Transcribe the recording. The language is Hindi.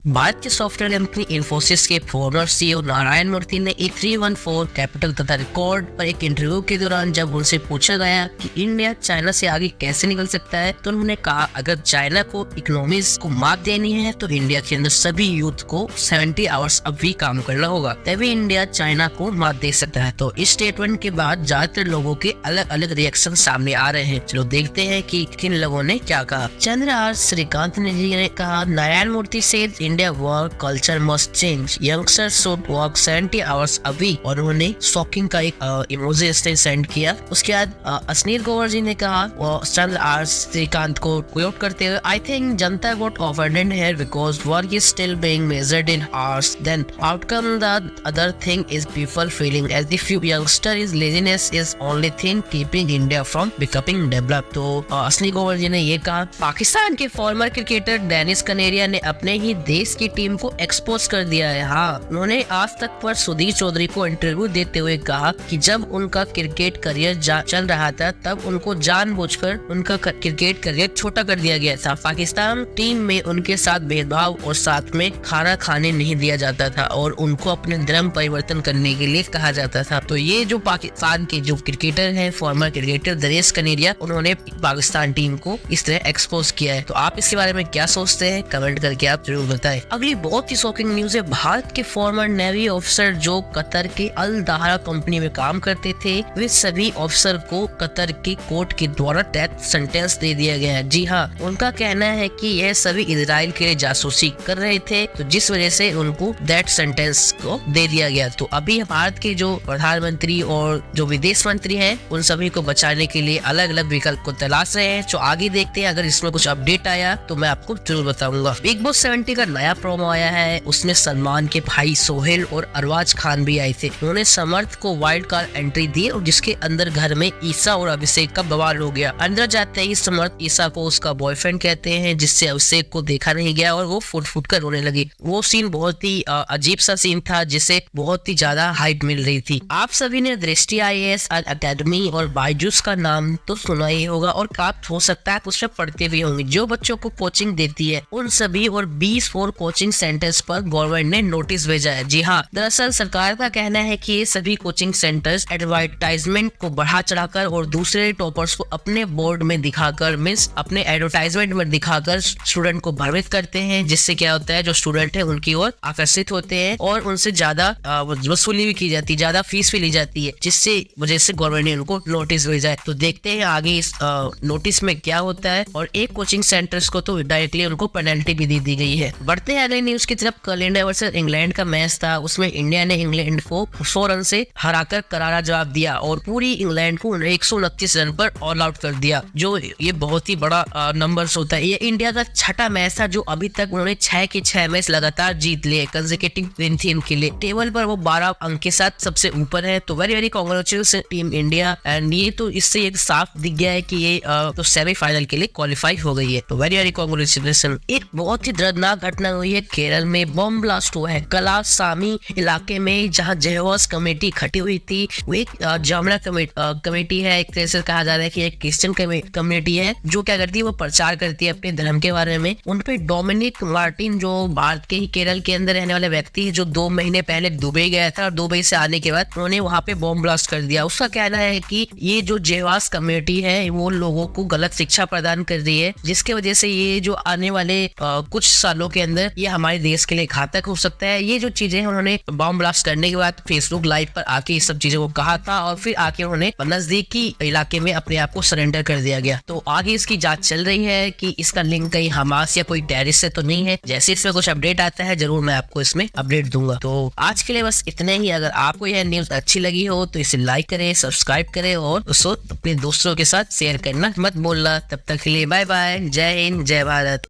भारत के सॉफ्टवेयर कंपनी इन्फोसिस के फॉर्मर सीईओ नारायण मूर्ति ने E314 कैपिटल तथा रिकॉर्ड पर एक इंटरव्यू के दौरान जब उनसे पूछा गया कि इंडिया चाइना से आगे कैसे निकल सकता है, तो उन्होंने कहा अगर चाइना को इकोनॉमीज को मात देनी है तो इंडिया के अंदर सभी यूथ को 70 आवर्स अब भी काम करना होगा, तभी इंडिया चाइना को मात दे सकता है। तो इस स्टेटमेंट के बाद ज्यादातर लोगों के अलग अलग रिएक्शन सामने आ रहे हैं। चलो देखते हैं कि किन लोगों ने क्या कहा। चंद्र आर श्रीकांत ने कहा, नारायण मूर्ति से India work culture must change, youngsters should work 70 hours a week, और उन्होंने शॉकिंग का एक इमोजी सेंड किया। उसके बाद असनीर गोवर जी ने कहा चंद्र आर श्रीकांत को क्योट करते हुए, I think janta got offended here because work is still being measured in hours, then outcome the other thing is people feeling as if youngster is laziness is only thing keeping India from becoming develop. तो असनीर गोवर जी ने ये कहा। पाकिस्तान के फॉर्मर क्रिकेटर डेनिस कनेरिया ने अपने ही देश की टीम को एक्सपोज कर दिया है। हाँ, उन्होंने आज तक पर सुधीर चौधरी को इंटरव्यू देते हुए कहा कि जब उनका क्रिकेट करियर चल रहा था तब उनको जानबूझकर उनका क्रिकेट करियर छोटा कर दिया गया था। पाकिस्तान टीम में उनके साथ भेदभाव और साथ में खाना खाने नहीं दिया जाता था और उनको अपने धर्म परिवर्तन करने के लिए कहा जाता था। तो ये जो पाकिस्तान के जो क्रिकेटर हैं, फॉर्मर क्रिकेटर डेनिस कनेरिया, उन्होंने पाकिस्तान टीम को इस तरह एक्सपोज किया है। तो आप इसके बारे में क्या सोचते हैं, कमेंट करके आप जरूर बताएं। अगली बहुत ही शॉकिंग न्यूज है। भारत के फॉर्मर नेवी ऑफिसर जो कतर के अल दहरा कंपनी में काम करते थे, वे सभी ऑफिसर को कतर की कोर्ट के द्वारा डेथ सेंटेंस दे दिया गया है। जी हाँ, उनका कहना है कि यह सभी इजराइल के लिए जासूसी कर रहे थे, तो जिस वजह से उनको डेथ सेंटेंस को दे दिया गया। तो अभी भारत के जो प्रधानमंत्री और जो विदेश मंत्री हैं, उन सभी को बचाने के लिए अलग अलग विकल्प को तलाश रहे हैं। तो आगे देखते हैं, अगर इसमें कुछ अपडेट आया तो मैं आपको जरूर बताऊंगा। बिग बॉस 70 का नया प्रोमो आया है, उसमें सलमान के भाई सोहेल और अरबाज खान भी आए थे। उन्होंने समर्थ को वाइल्ड कार्ड एंट्री दी और जिसके अंदर घर में ईसा और अभिषेक का बवाल हो गया। अंदर जाते ही समर्थ ईसा को उसका बॉयफ्रेंड कहते हैं, जिससे अभिषेक को देखा नहीं गया और वो फुट फुट कर रोने लगी। वो सीन बहुत ही अजीब सा सीन था, जिसे बहुत ही ज्यादा हाइप मिल रही थी। आप सभी ने दृष्टि IAS अकेडमी और बायजूस का नाम तो सुना ही होगा और आप हो सकता है उसमें पढ़ते भी होंगे। जो बच्चों को कोचिंग देती है उन सभी और 20 और कोचिंग सेंटर्स पर गवर्नमेंट ने नोटिस भेजा है। जी हाँ, दरअसल सरकार का कहना है कि ये सभी कोचिंग सेंटर्स एडवर्टाइजमेंट को बढ़ा चढ़ाकर और दूसरे टॉपर्स को अपने बोर्ड में दिखाकर, मींस अपने एडवर्टाइजमेंट में दिखाकर स्टूडेंट को भ्रमित करते हैं, जिससे क्या होता है जो स्टूडेंट है उनकी ओर आकर्षित होते हैं और उनसे ज्यादा वसूली भी की जाती है, ज्यादा फीस भी ली जाती है, जिससे वजह से गवर्नमेंट ने उनको नोटिस भेजा है। तो देखते हैं आगे इस नोटिस में क्या होता है। और एक कोचिंग सेंटर्स को तो डायरेक्टली उनको पेनल्टी भी दे दी गई है। बढ़ते हैं अगले न्यूज की तरफ। कल इंडिया वर्सेस इंग्लैंड का मैच था, उसमें इंडिया ने इंग्लैंड को 100 रन से हराकर करारा जवाब दिया और पूरी इंग्लैंड को 129 रन पर ऑल आउट कर दिया, जो ये बहुत ही बड़ा नंबर्स होता है। ये इंडिया का छठा मैच था जो अभी तक उन्होंने 6 के 6 मैच लगातार जीत लिए, कंसेक्यूटिव विन थी इनके लिए। टेबल पर वो 12 अंक के साथ सबसे ऊपर है। तो very very congratulation team India, and ये तो इससे एक साफ दिख गया है कि ये तो सेमीफाइनल के लिए क्वालिफाई हो गई है। तो वेरी वेरी कांग्रेचुलेशन। एक बहुत ही दर्दनाक घटना हुई है, केरल में बम ब्लास्ट हुआ है कलासामी इलाके में, जहां जेहोवास कमेटी इकट्ठी हुई थी। वो एक जामना कमेटी है, एक तरह से कहा जा रहा है कि एक क्रिश्चियन कम्युनिटी है जो क्या करती है, वो प्रचार करती है अपने धर्म के बारे में। उन पे डोमिनिक मार्टिन, जो भारत के ही केरल के अंदर रहने वाले व्यक्ति है, जो 2 महीने पहले दुबई गया था और दुबई से आने के बाद उन्होंने वहां पे बम ब्लास्ट कर दिया। उसका कहना है कि ये जो जेहोवास कम्युनिटी है वो लोगों को गलत शिक्षा प्रदान कर रही है, जिसके वजह से ये जो आने वाले कुछ सालों के अंदर ये हमारे देश के लिए घातक हो सकता है। ये जो चीजें उन्होंने बम ब्लास्ट करने के बाद फेसबुक लाइव पर आके इस सब चीजों को कहा था और फिर आके उन्होंने नजदीकी इलाके में अपने आप को सरेंडर कर दिया गया। तो आगे इसकी जांच चल रही है कि इसका लिंक कहीं हमास या कोई टेररिस्ट से तो नहीं है। जैसे इसमें कुछ अपडेट आता है जरूर मैं आपको इसमें अपडेट दूंगा। तो आज के लिए बस इतने ही। अगर आपको यह न्यूज अच्छी लगी हो तो इसे लाइक करें, सब्सक्राइब करें और उसको अपने दोस्तों के साथ शेयर करना मत भूलना। तब तक के लिए बाय बाय, जय हिंद, जय भारत।